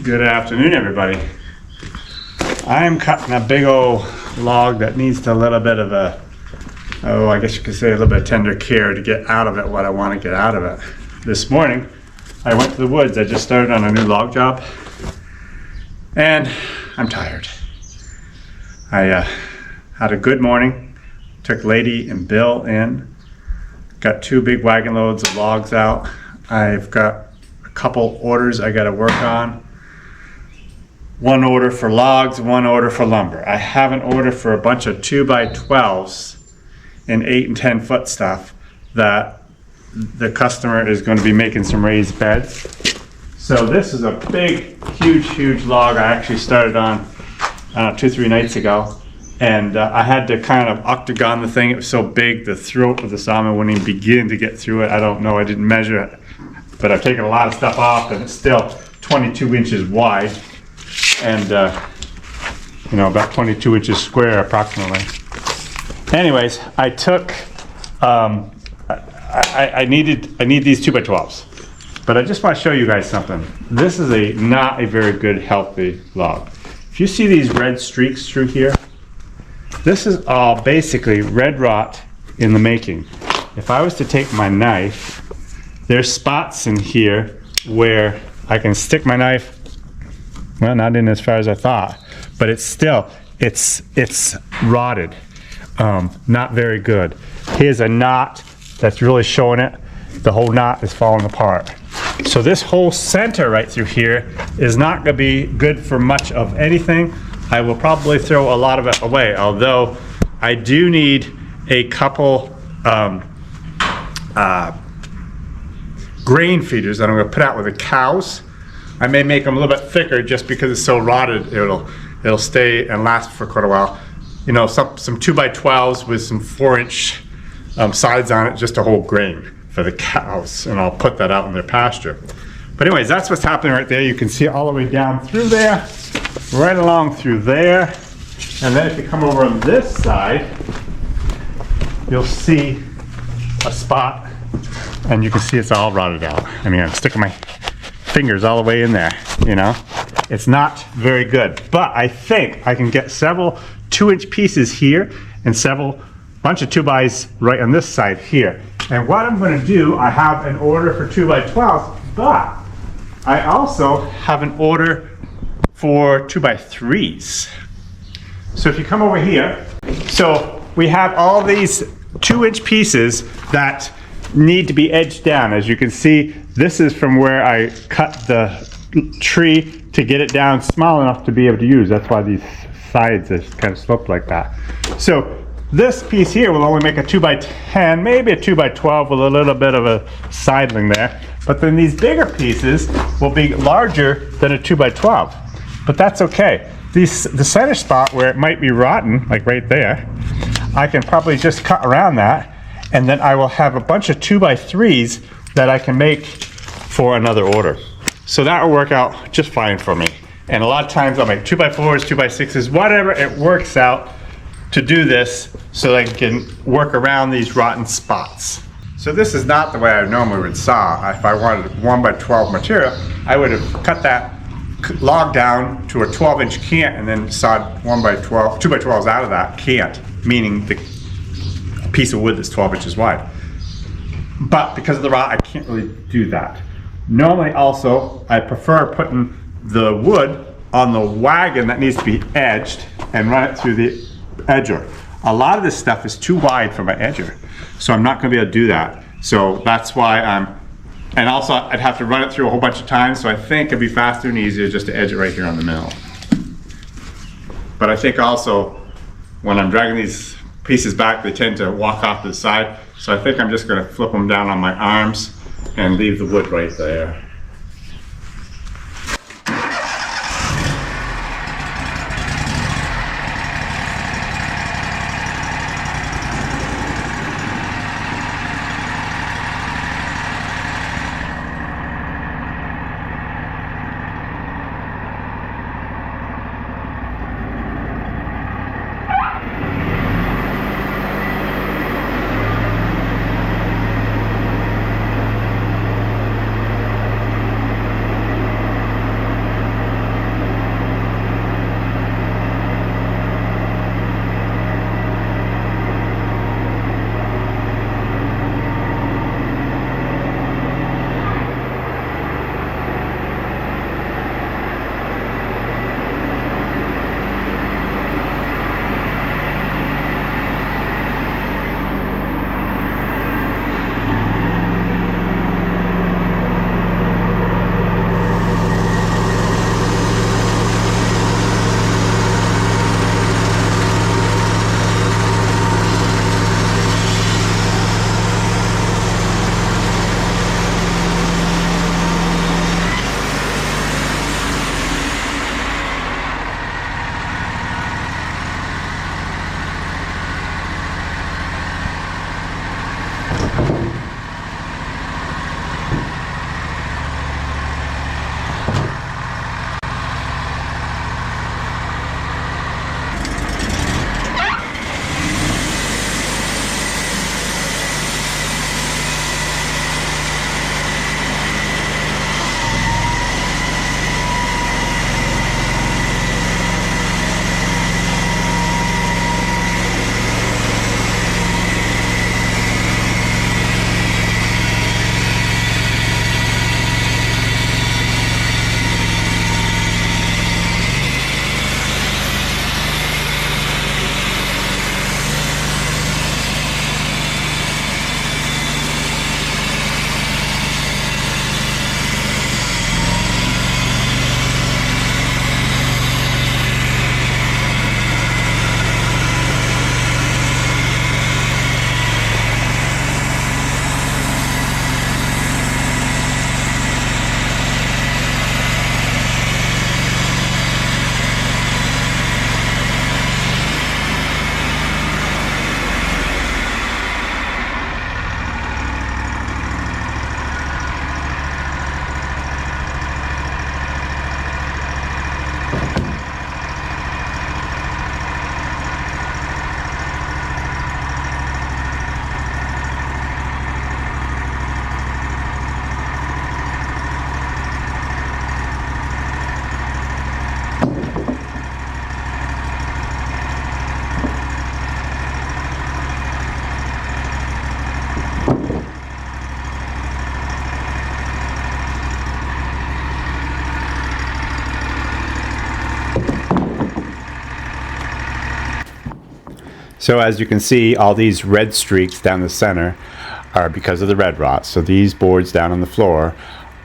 Good afternoon, everybody. I'm cutting a big old log that needs a little bit of a, I guess you could say a little bit of tender care to get out of it what I want to get out of it. This morning, I went to the woods. I just started on a new log job, and I'm tired. I had a good morning, took Lady and Bill in, got 2 big wagon loads of logs out. I've got a couple orders I got to work on. 1 order for logs, 1 order for lumber. I have an order for a bunch of 2x12s and 8 and 10 foot stuff that the customer is going to be making some raised beds. So this is a big, huge log I actually started on 2-3 nights ago. And I had to kind of octagon the thing. It was so big, the throat of the sawmill wouldn't even begin to get through it. I don't know, I didn't measure it. But I've taken a lot of stuff off, and it's still 22 inches wide. And about 22 inches square approximately. Anyways, I took I need these 2x12s, but I just want to show you guys something. This is not a very good healthy log. If you see these red streaks through here, this is all basically red rot in the making. If I was to take my knife, there's spots in here where I can stick my knife. Well, not in as far as I thought, but it's still, it's rotted. Not very good. Here's a knot that's really showing it. The whole knot is falling apart. So this whole center right through here is not gonna be good for much of anything. I will probably throw a lot of it away, although I do need a couple grain feeders that I'm gonna put out with the cows. I may make them a little bit thicker just because it's so rotted. It'll stay and last for quite a while. You know, some 2x12s with some 4-inch sides on it, just to hold grain for the cows, and I'll put that out in their pasture. But anyways, that's what's happening right there. You can see it all the way down through there, right along through there, and then if you come over on this side, you'll see a spot, and you can see it's all rotted out. I mean, I'm sticking my fingers all the way in there, It's not very good, but I think I can get several 2-inch pieces here and bunch of 2x right on this side here. And what I'm going to do, I have an order for 2x12s, but I also have an order for 2x3s. So if you come over here, so we have all these 2-inch pieces that need to be edged down. As you can see, this is from where I cut the tree to get it down small enough to be able to use. That's why these sides are kind of sloped like that. So this piece here will only make a 2x10, maybe a 2x12 with a little bit of a sidling there. But then these bigger pieces will be larger than a 2x12. But that's okay. The center spot where it might be rotten, like right there, I can probably just cut around that, and then I will have a bunch of 2x3s that I can make for another order. So that will work out just fine for me. And a lot of times I'll make 2x4s, 2x6s, whatever it works out to do this so I can work around these rotten spots. So this is not the way I normally would saw. If I wanted 1x12 material, I would have cut that log down to a 12-inch cant and then sawed 2x12s out of that cant, meaning the piece of wood that's 12 inches wide. But because of the rot, I can't really do that. Normally also, I prefer putting the wood on the wagon that needs to be edged and run it through the edger. A lot of this stuff is too wide for my edger, so I'm not going to be able to do that. So that's why and also I'd have to run it through a whole bunch of times, so I think it'd be faster and easier just to edge it right here on the mill. But I think also when I'm dragging these pieces back, they tend to walk off to the side, so I think I'm just going to flip them down on my arms and leave the wood right there. So as you can see, all these red streaks down the center are because of the red rot. So these boards down on the floor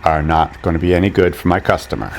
are not going to be any good for my customer.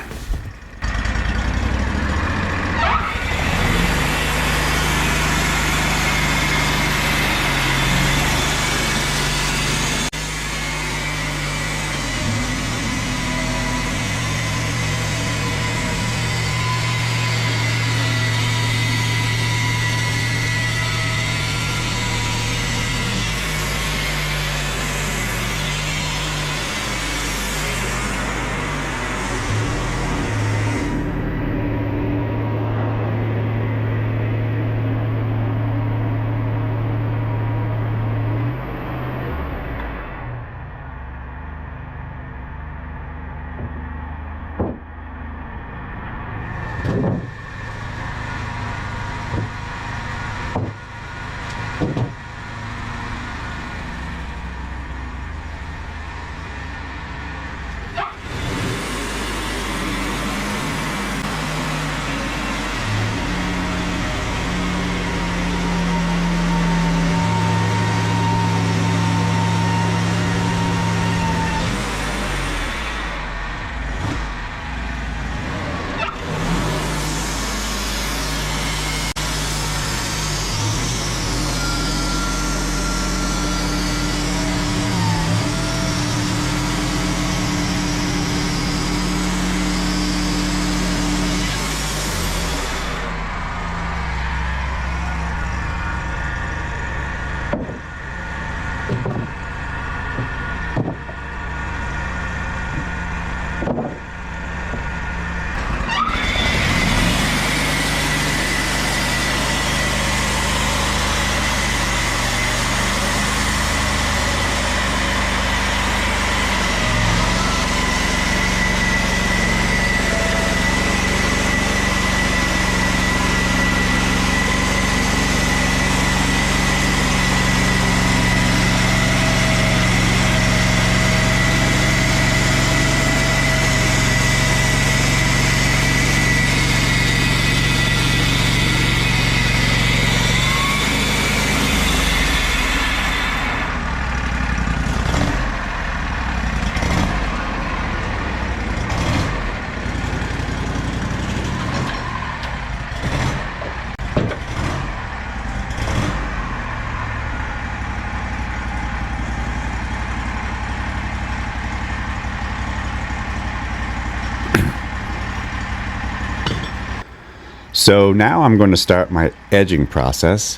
So now I'm going to start my edging process.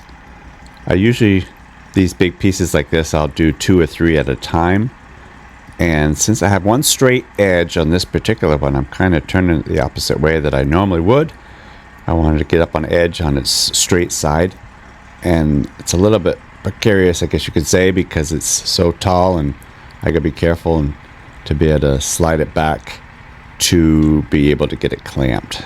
I usually, these big pieces like this, I'll do 2 or 3 at a time. And since I have one straight edge on this particular one, I'm kind of turning it the opposite way that I normally would. I wanted to get up on edge on its straight side. And it's a little bit precarious, I guess you could say, because it's so tall and I gotta be careful and to be able to slide it back to be able to get it clamped.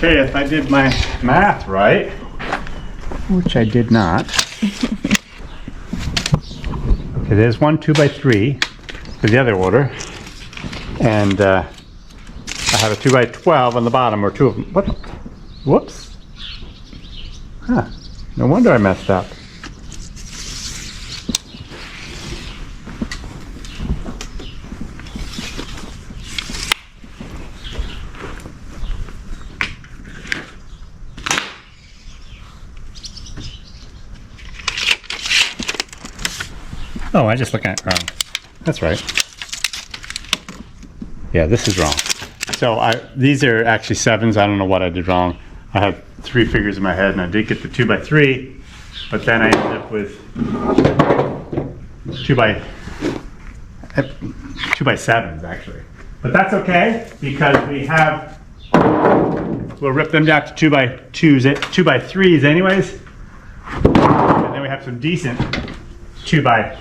Okay, if I did my math right, which I did not. Okay, there's one 2x3 for the other order, and I have a 2x12 on the bottom, or two of them. What? Whoops. Huh. No wonder I messed up. Oh, I just looked at it wrong. That's right. Yeah, this is wrong. So these are actually 7s. I don't know what I did wrong. I had 3 figures in my head, and I did get the 2x3, but then I ended up with 2x7s actually. But that's okay, because we'll rip them down to 2x2s, 2x3s anyways, and then we have some decent 2x12s.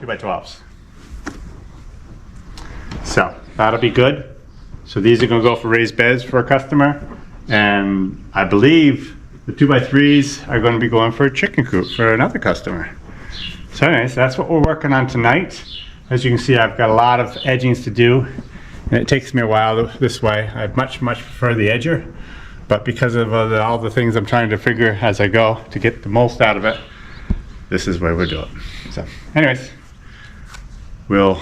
2x12s. So that'll be good. So these are going to go for raised beds for a customer, and I believe the 2x3s are going to be going for a chicken coop for another customer. So anyways, that's what we're working on tonight. As you can see, I've got a lot of edgings to do, and it takes me a while this way. I much prefer the edger, but because of all the things I'm trying to figure as I go to get the most out of it, this is where we'll do it. So anyways, we'll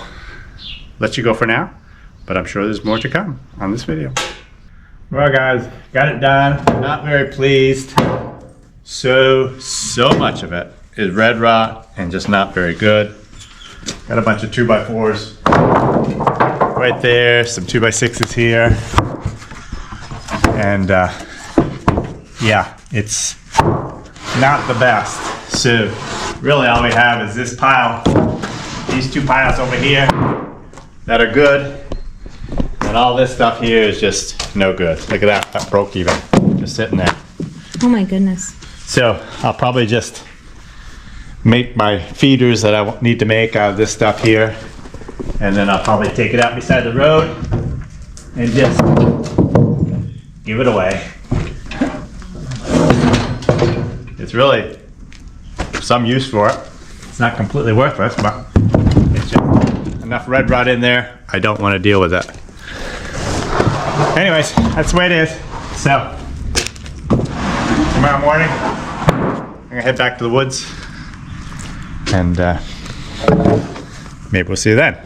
let you go for now, but I'm sure there's more to come on this video. Well guys, got it done. Not very pleased. So much of it is red rot and just not very good. Got a bunch of 2x4s right there, some 2x6s here. And yeah, it's not the best. So really all we have is this pile, these 2 piles over here that are good, and all this stuff here is just no good. Look at that, that broke even, just sitting there. Oh my goodness. So I'll probably just make my feeders that I need to make out of this stuff here, and then I'll probably take it out beside the road and just give it away. It's really some use for it. It's not completely worthless, but it's just enough red rot in there. I don't want to deal with it. Anyways, that's the way it is. So tomorrow morning, I'm gonna head back to the woods, and maybe we'll see you then.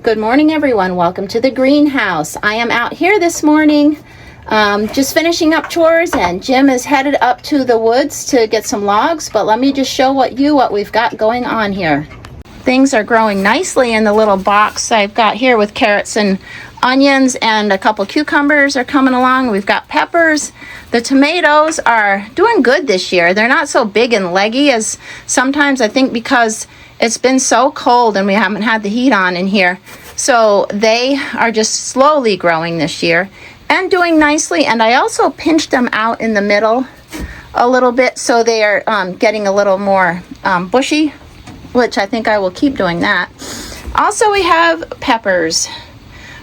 Good morning, everyone. Welcome to the greenhouse. I am out here this morning just finishing up chores, and Jim is headed up to the woods to get some logs, but let me just show what we've got going on here. Things are growing nicely in the little box I've got here with carrots and onions, and a couple cucumbers are coming along. We've got peppers. The tomatoes are doing good this year. They're not so big and leggy as sometimes, I think, because it's been so cold and we haven't had the heat on in here. So they are just slowly growing this year and doing nicely. And I also pinched them out in the middle a little bit, so they are getting a little more bushy, which I think I will keep doing that. Also, we have peppers,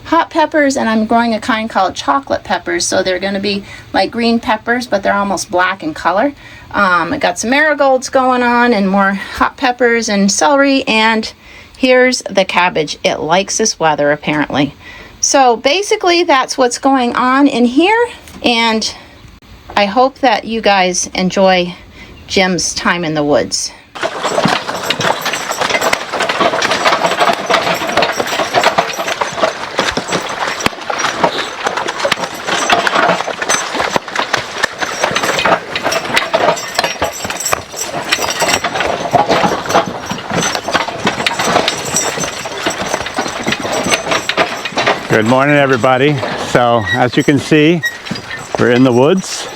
hot peppers, and I'm growing a kind called chocolate peppers. So they're going to be like green peppers, but they're almost black in color. I got some marigolds going on and more hot peppers and celery, and here's the cabbage. It likes this weather apparently. So basically that's what's going on in here, and I hope that you guys enjoy Jim's time in the woods. Good morning, everybody. So as you can see, we're in the woods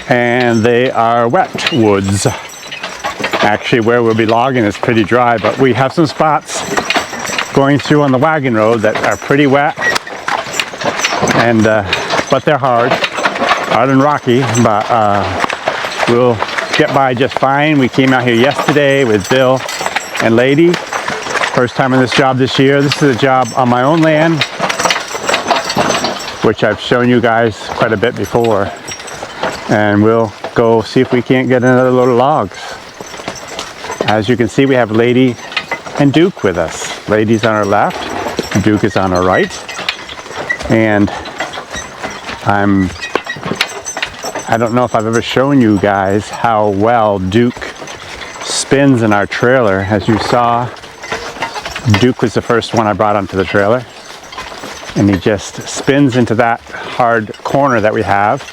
and they are wet woods. Actually, where we'll be logging is pretty dry, but we have some spots going through on the wagon road that are pretty wet, and but they're hard and rocky, but we'll get by just fine. We came out here yesterday with Bill and Lady. First time on this job this year. This is a job on my own land, which I've shown you guys quite a bit before. And we'll go see if we can't get another load of logs. As you can see, we have Lady and Duke with us. Lady's on our left, Duke is on our right. And I don't know if I've ever shown you guys how well Duke spins in our trailer. As you saw, Duke was the first one I brought onto the trailer. And he just spins into that hard corner that we have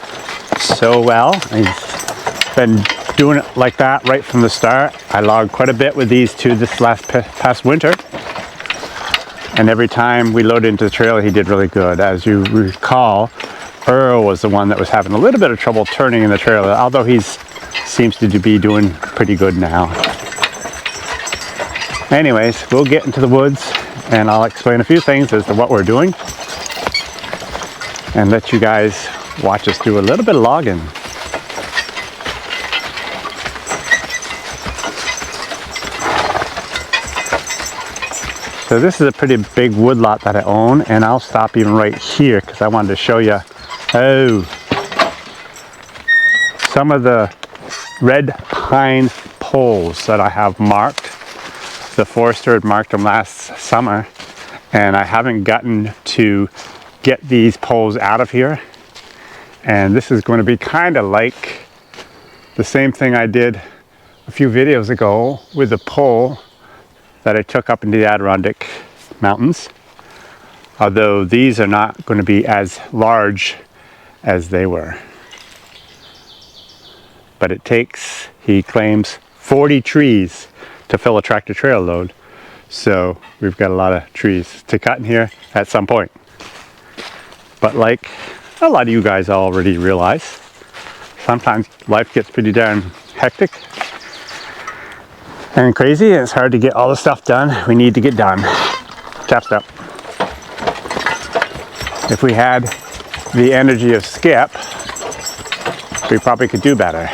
so well. He's been doing it like that right from the start. I logged quite a bit with these two this past winter. And every time we loaded into the trailer, he did really good. As you recall, Earl was the one that was having a little bit of trouble turning in the trailer, although he seems to be doing pretty good now. Anyways, we'll get into the woods and I'll explain a few things as to what we're doing and let you guys watch us do a little bit of logging. So this is a pretty big wood lot that I own, and I'll stop even right here because I wanted to show you some of the red pine poles that I have marked. The forester had marked them last summer, and I haven't gotten to get these poles out of here. And this is going to be kind of like the same thing I did a few videos ago with the pole that I took up into the Adirondack Mountains. Although these are not going to be as large as they were. But it takes, he claims, 40 trees to fill a tractor trailer load. So we've got a lot of trees to cut in here at some point. But like a lot of you guys already realize, sometimes life gets pretty darn hectic and crazy, and it's hard to get all the stuff done we need to get done. Tap step. If we had the energy of Skip, we probably could do better.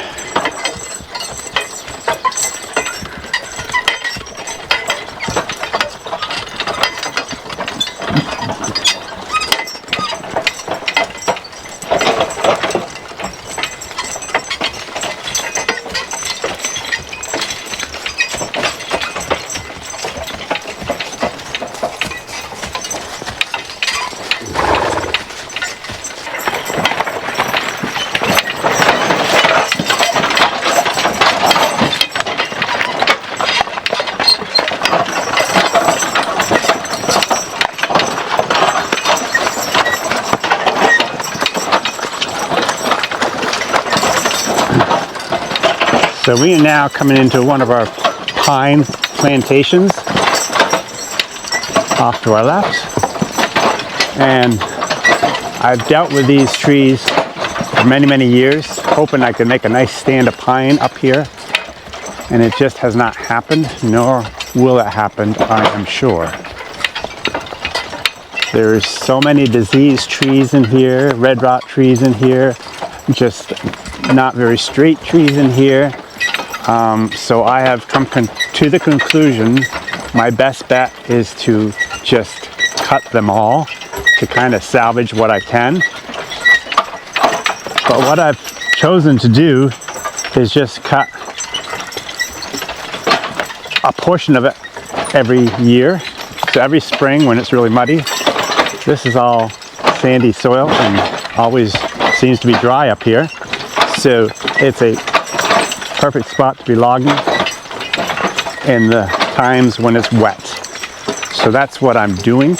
So we are now coming into one of our pine plantations off to our left. And I've dealt with these trees for many, many years, hoping I could make a nice stand of pine up here. And it just has not happened, nor will it happen, I am sure. There's so many diseased trees in here, red rot trees in here, just not very straight trees in here. So I have come to the conclusion my best bet is to just cut them all to kind of salvage what I can. But what I've chosen to do is just cut a portion of it every year. So every spring when it's really muddy, This is all sandy soil and always seems to be dry up here. So it's a perfect spot to be logging in the times when it's wet. So that's what I'm doing.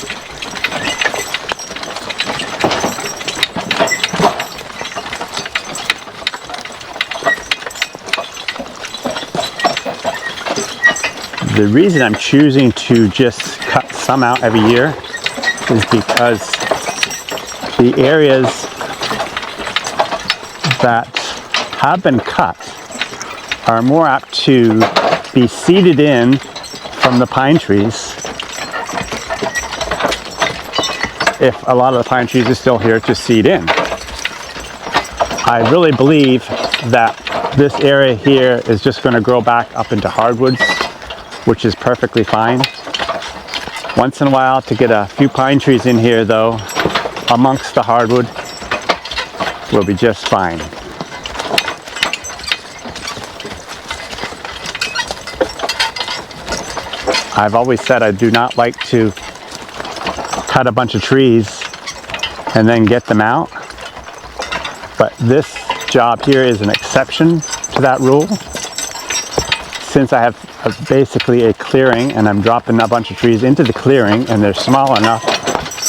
The reason I'm choosing to just cut some out every year is because the areas that have been cut are more apt to be seeded in from the pine trees if a lot of the pine trees are still here to seed in. I really believe that this area here is just going to grow back up into hardwoods, which is perfectly fine. Once in a while to get a few pine trees in here though, amongst the hardwood, will be just fine. I've always said I do not like to cut a bunch of trees and then get them out, but this job here is an exception to that rule. Since I have basically a clearing and I'm dropping a bunch of trees into the clearing and they're small enough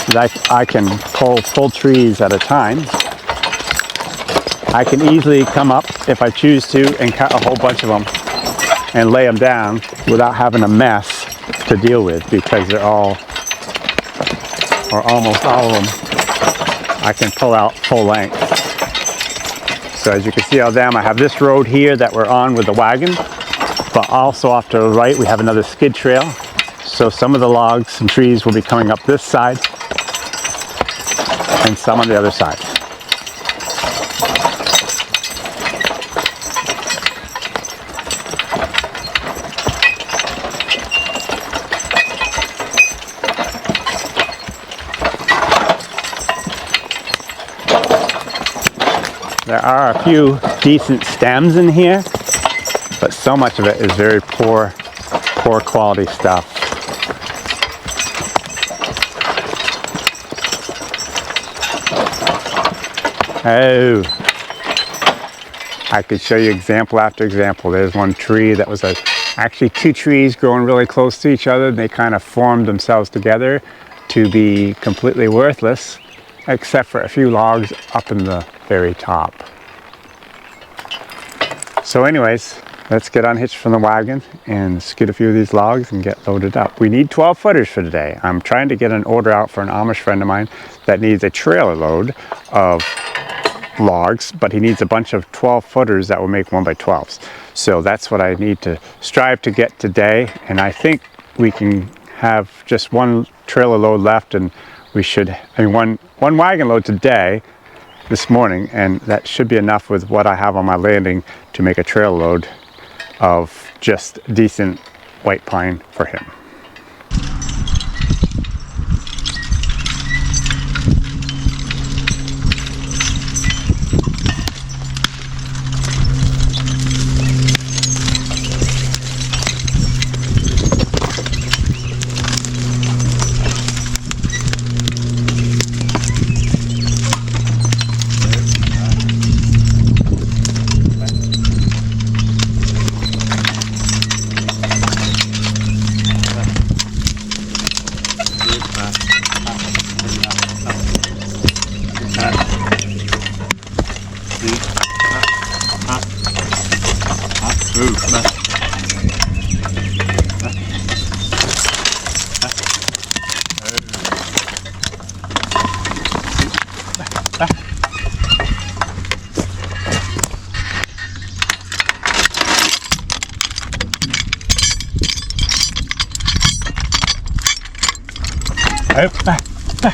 that I can pull full trees at a time, I can easily come up if I choose to and cut a whole bunch of them and lay them down without having a mess to deal with, because they're all, or almost all of them, I can pull out full length. So as you can see on them, I have this road here that we're on with the wagon, but also off to the right we have another skid trail. So some of the logs and trees will be coming up this side and some on the other side. There are a few decent stems in here, but so much of it is very poor quality stuff. Oh, I could show you example after example. There's one tree that was actually two trees growing really close to each other. They kind of formed themselves together to be completely worthless, except for a few logs up in the very top. So anyways, let's get unhitched from the wagon and skid a few of these logs and get loaded up. We need 12 footers for today. I'm trying to get an order out for an Amish friend of mine that needs a trailer load of logs, but he needs a bunch of 12 footers that will make 1x12s. So that's what I need to strive to get today, and I think we can have just one trailer load left, and we should, one wagon load today, this morning, and that should be enough with what I have on my landing to make a trailer load of just decent white pine for him. Back. Yeah.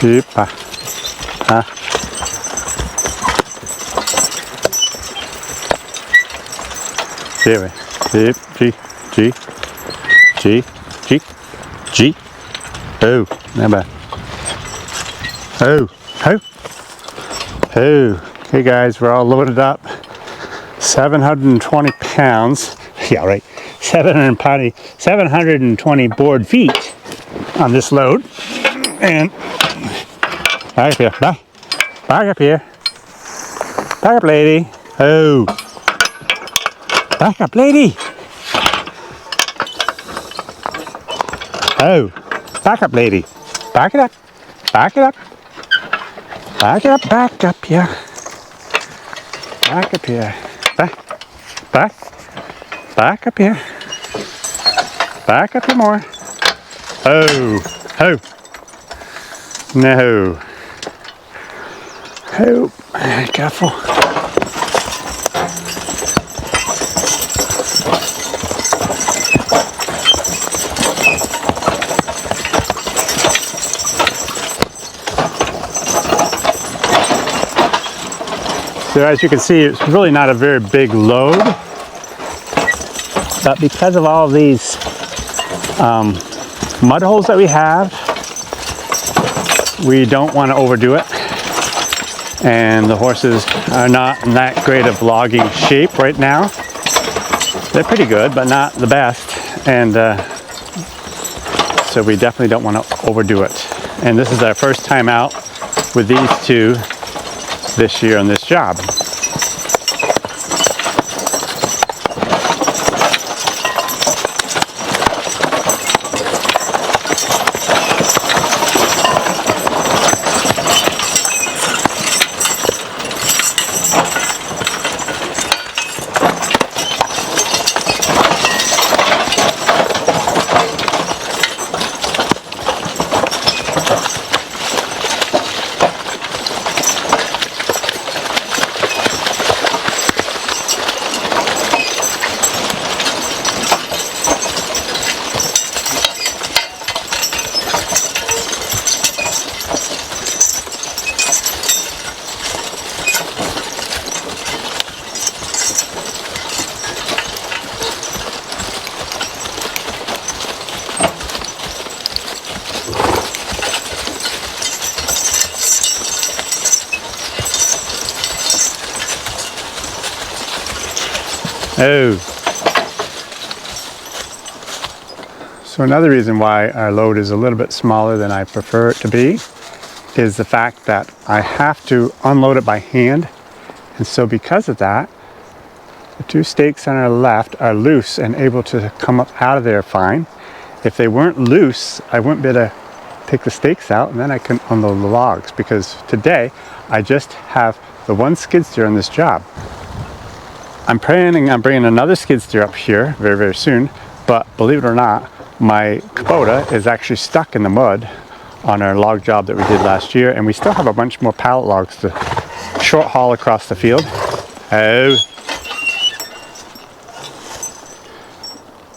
Beep. Huh? Here we. Beep. G. G. G. G. Oh, never. Oh. Oh. Oh. Okay, guys, we're all loaded up. 720 pounds. Yeah, right. 720 board feet on this load. And back up here. Back up here. Back up, lady. Oh. Back up, lady. Oh. Back up, lady. Back it up. Back it up. Back it up. Back up here. Back up here. Back. Back up here. Back up here more. Oh. Oh. No. Oh. Careful. So as you can see, it's really not a very big load, but because of all these mud holes that we have, we don't want to overdo it. And the horses are not in that great of logging shape right now. They're pretty good, but not the best. And so we definitely don't want to overdo it. And this is our first time out with these two this year on this job. Oh. So another reason why our load is a little bit smaller than I prefer it to be is the fact that I have to unload it by hand. And so because of that, the two stakes on our left are loose and able to come up out of there fine. If they weren't loose, I wouldn't be able to take the stakes out and then I can unload the logs, because today I just have the one skid steer on this job. I'm planning on bringing another skid steer up here very, very soon, but believe it or not, my Kubota is actually stuck in the mud on our log job that we did last year, and we still have a bunch more pallet logs to short haul across the field. Oh.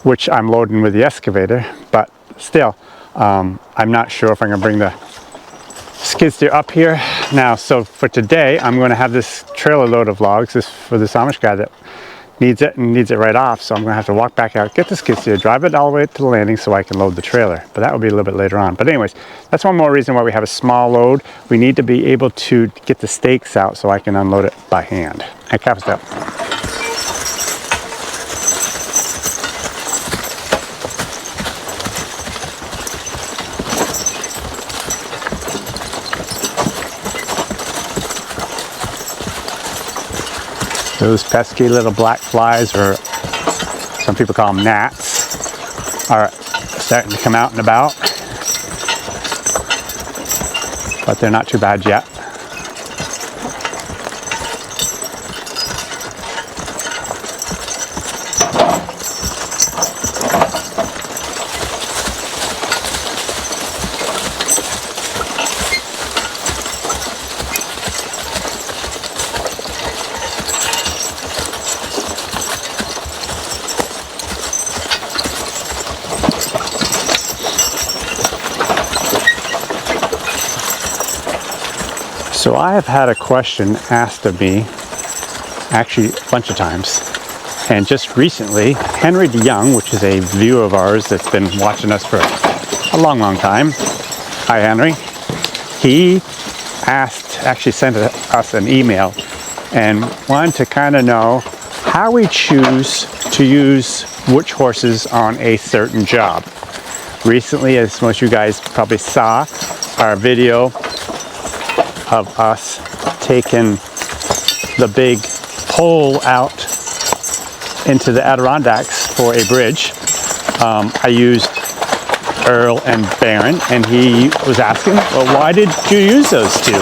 Which I'm loading with the excavator, but still, I'm not sure if I'm gonna bring the skid steer up here now. So for today, I'm going to have this trailer load of logs, this for this Amish guy that needs it and needs it right off. So I'm going to have to walk back out, get the skid steer, drive it all the way to the landing so I can load the trailer. But that will be a little bit later on. But anyways, that's one more reason why we have a small load. We need to be able to get the stakes out so I can unload it by hand. And cap step. Those pesky little black flies, or some people call them gnats, are starting to come out and about, but they're not too bad yet. So I have had a question asked of me, actually a bunch of times, and just recently, Henry DeYoung, which is a viewer of ours that's been watching us for a long, long time. Hi, Henry. He actually sent us an email and wanted to kind of know how we choose to use which horses on a certain job. Recently, as most of you guys probably saw, our video of us taking the big pole out into the Adirondacks for a bridge. I used Earl and Baron, and he was asking, well, why did you use those two?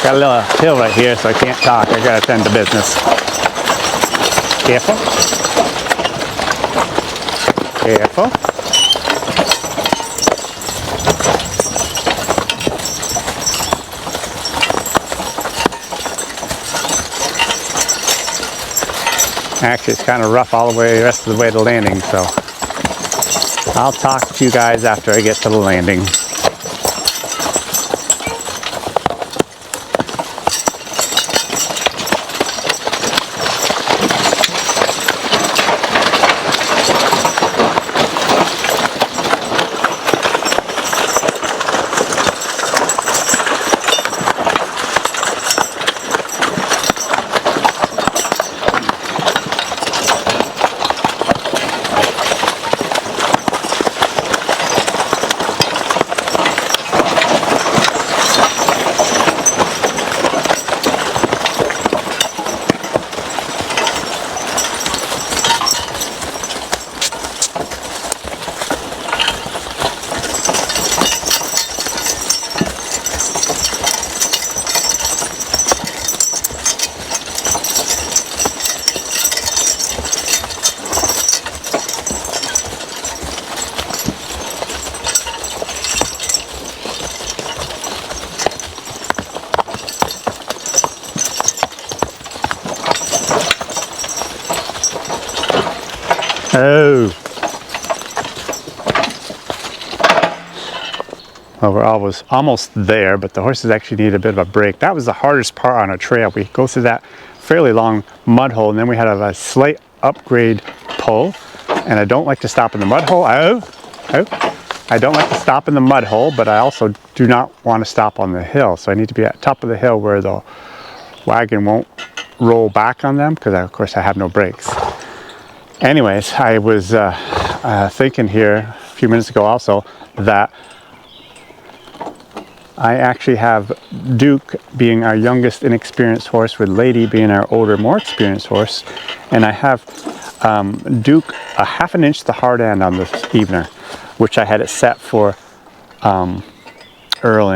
Got a little hill right here, so I can't talk. I gotta attend to business. Careful. Careful. Actually, it's kind of rough all the way, the rest of the way to landing, so I'll talk to you guys after I get to the landing. Oh. Well, we're almost there, but the horses actually need a bit of a break. That was the hardest part on a trail. We go through that fairly long mud hole, and then we had a slight upgrade pull, and I don't like to stop in the mud hole. I don't like to stop in the mud hole, but I also do not want to stop on the hill. So I need to be at the top of the hill where the wagon won't roll back on them, because of course I have no brakes. Anyways, I was thinking here a few minutes ago also that I actually have Duke being our youngest inexperienced horse, with Lady being our older, more experienced horse, and I have Duke a half an inch the hard end on this evener, which I had it set for Earl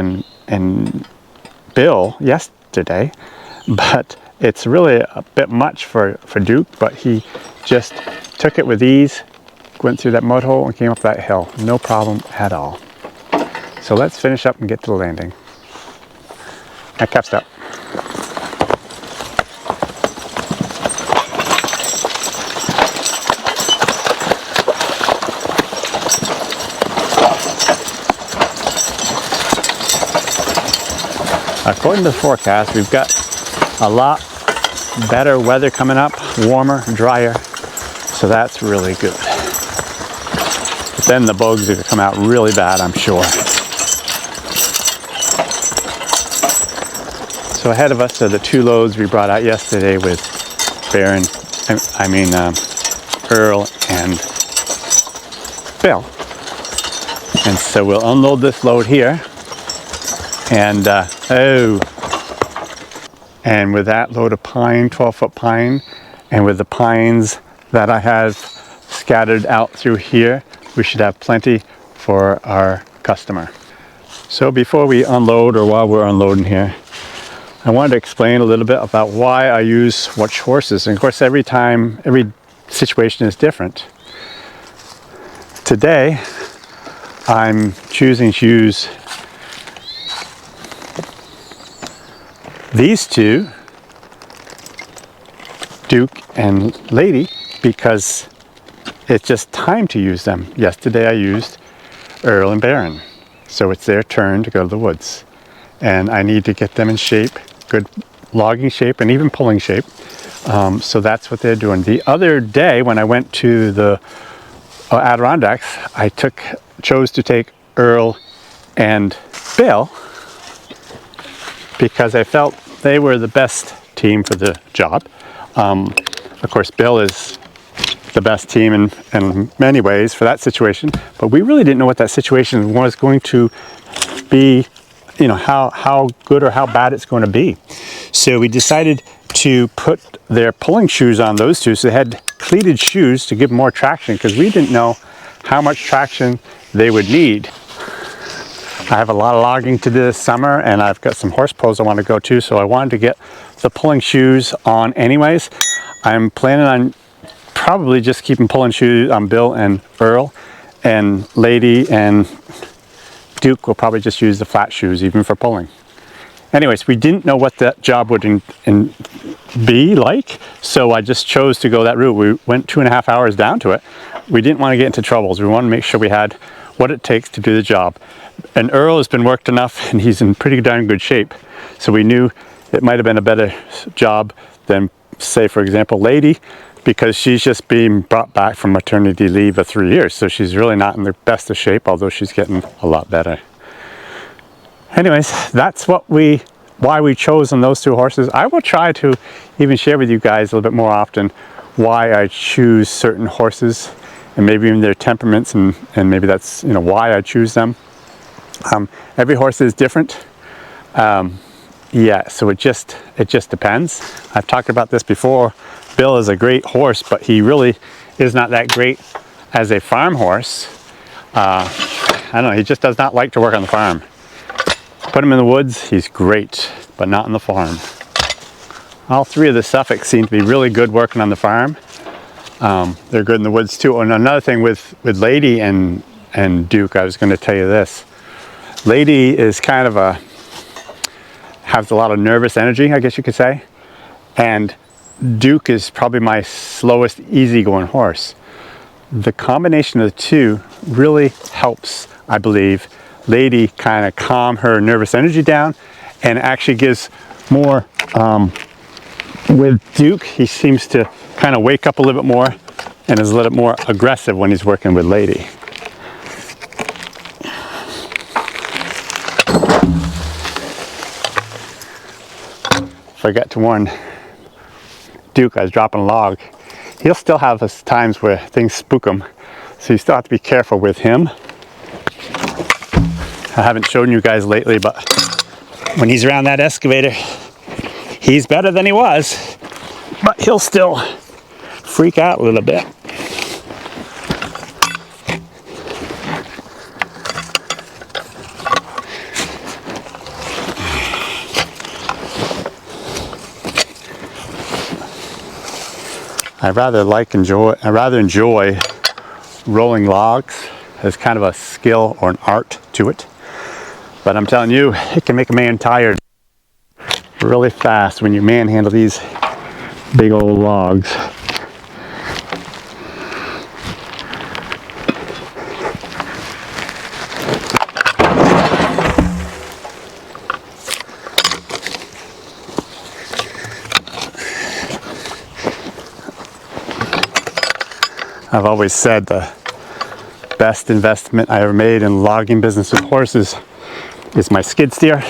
and Bill yesterday, but it's really a bit much for Duke, but he just took it with ease, went through that mud hole and came up that hill. No problem at all. So let's finish up and get to the landing. I catched up. According to the forecast, we've got a lot better weather coming up, warmer, drier, so that's really good. But then the bugs are going to come out really bad, I'm sure. So ahead of us are the two loads we brought out yesterday with Earl and Belle. And so we'll unload this load here, and and with that load of pine, 12-foot pine, and with the pines that I have scattered out through here, we should have plenty for our customer. So before we unload, or while we're unloading here, I wanted to explain a little bit about why I use which horses. And of course, every situation is different. Today, I'm choosing to use these two, Duke and Lady, because it's just time to use them. Yesterday I used Earl and Baron, so it's their turn to go to the woods. and I need to get them in shape, good logging shape and even pulling shape. So that's what they're doing. The other day when I went to the Adirondacks, I chose to take Earl and Belle because I felt they were the best team for the job. Of course, Belle is the best team in many ways for that situation, but we really didn't know what that situation was going to be, you know, how good or how bad it's going to be. So we decided to put their pulling shoes on those two, so they had cleated shoes to give them more traction, because we didn't know how much traction they would need. I have a lot of logging to do this summer, and I've got some horse pulls I want to go to, so I wanted to get the pulling shoes on anyways. I'm planning on probably just keeping pulling shoes on Bill and Earl, and Lady and Duke will probably just use the flat shoes even for pulling. Anyways, we didn't know what that job would be like, so I just chose to go that route. We went 2.5 hours down to it. We didn't want to get into troubles. We wanted to make sure we had what it takes to do the job. And Earl has been worked enough, and he's in pretty darn good shape. So we knew it might have been a better job than, say, for example, Lady, because she's just being brought back from maternity leave of 3 years. So she's really not in the best of shape, although she's getting a lot better. Anyways, that's why we chose on those two horses. I will try to even share with you guys a little bit more often why I choose certain horses, and maybe even their temperaments, and maybe that's, you know, why I choose them. Every horse is different. Yeah, so it just depends. I've talked about this before. Bill is a great horse, but he really is not that great as a farm horse. I don't know, he just does not like to work on the farm. Put him in the woods, he's great, but not on the farm. All three of the Suffolks seem to be really good working on the farm. They're good in the woods too. And another thing with Lady and Duke, I was going to tell you this. Lady is kind of has a lot of nervous energy, I guess you could say. And Duke is probably my slowest, easygoing horse. The combination of the two really helps, I believe, Lady kind of calm her nervous energy down, and actually gives more, with Duke, he seems to kind of wake up a little bit more and is a little more aggressive when he's working with Lady. Forgot to warn Duke, I was dropping a log. He'll still have his times where things spook him, so you still have to be careful with him. I haven't shown you guys lately, but when he's around that excavator, he's better than he was, but he'll still freak out a little bit. I rather enjoy rolling logs as kind of a skill or an art to it. But I'm telling you, it can make a man tired really fast when you manhandle these big old logs. I've always said the best investment I ever made in logging business with horses is my skid steer.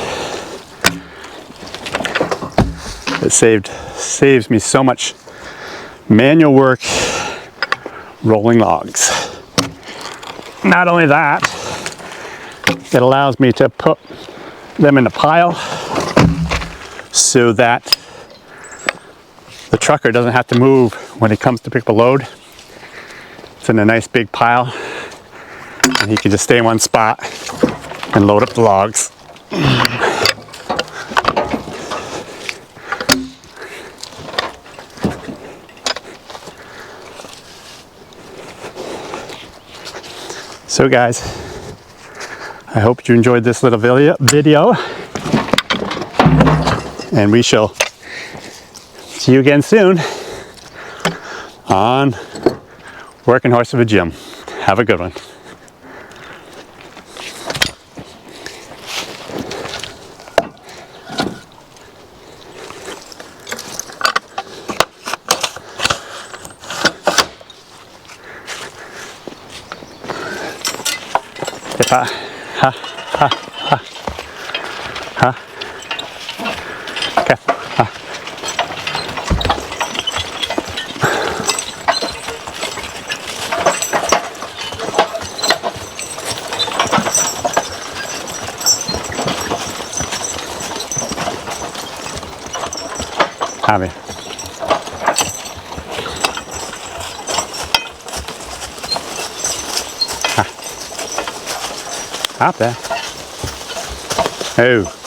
It saves me so much manual work rolling logs. Not only that, it allows me to put them in a pile so that the trucker doesn't have to move when he comes to pick up a load. It's in a nice big pile, and he can just stay in one spot and load up the logs. So guys, I hope you enjoyed this little video, and we shall see you again soon on Working Horse with Jim. Have a good one. If I, careful. Abby. Up there. Oh.